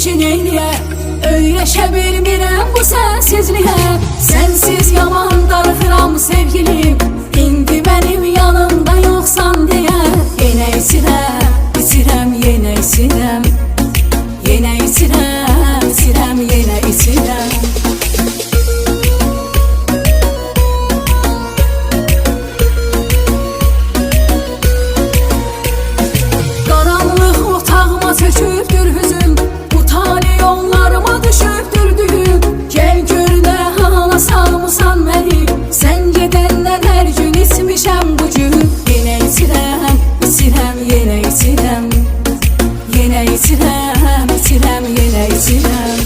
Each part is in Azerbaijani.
için eyliyə. Öyrəşə bilmirəm bu sənsizliyə. Sənsiz yaman darıxıram sevgilim, indi mənim yanımda yoxsan deyə. Yenə isirəm, isirəm, yenə isirəm. Yenə isirəm, isirəm, yenə isirəm. Qaranlıq otağıma çökübdür hüzün, bu tali yollarıma düşübdür dühün. Gəl gör nə hala salmısan məni, sən gedəndən hər gün içmişəm bu gün. Yenə isirəm, isirəm, yenə isirəm. Yenə isirəm, isirəm, yenə isirəm.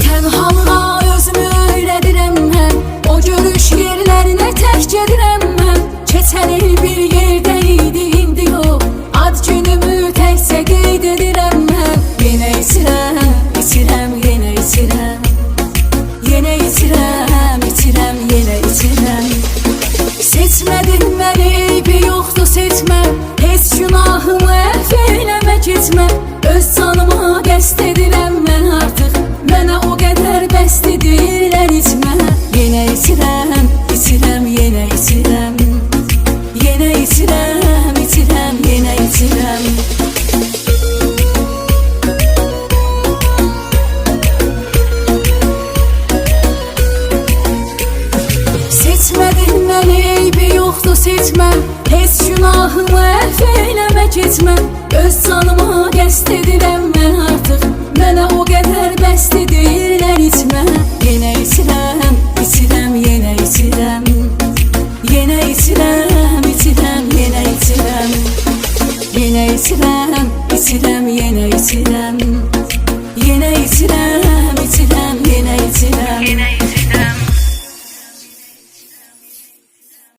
Tənhalığa özümü öyrədirəm mən, o görüş yerlərinə tək gedirəm mən. Keçən il bir yerdə idi, indi yox, ad günümü təkcə qeyd edirəm mən. Yenə isirəm, isirəm, yenə isirəm. Yenə isirəm, isirəm, yenə isirəm. Seçmədin məni, eybi yoxdur seçmə. Heç günahımı əfv eyləmə keçmə. Öz canıma qəsd edirəm mən artıq, mənə o qədər bəslidirlər içmə. Yenə isirəm, isirəm, yenə isirəm. Yenə isirəm, isirəm, yenə isirəm. Seçmədin məni, eybi yoxdur seçmə. Heç günahımı əfv eyləmə keçmə. Öz canıma qəsd edirəm mən artıq, mənə o qədər bəslidirlər içmə. Yenə isirəm, isirəm, yenə isirəm. Yenə isirəm, isirəm, yenə isirəm. Yenə isirəm, isirəm, yenə isirəm.